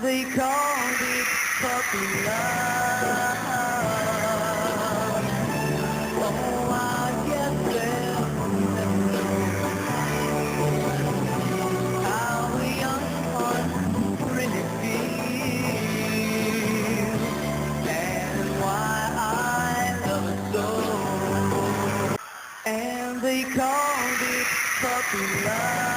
They called it puppy love. Oh, I guess they'll never know how a young heart really feels and why I love it so. And they called it puppy love.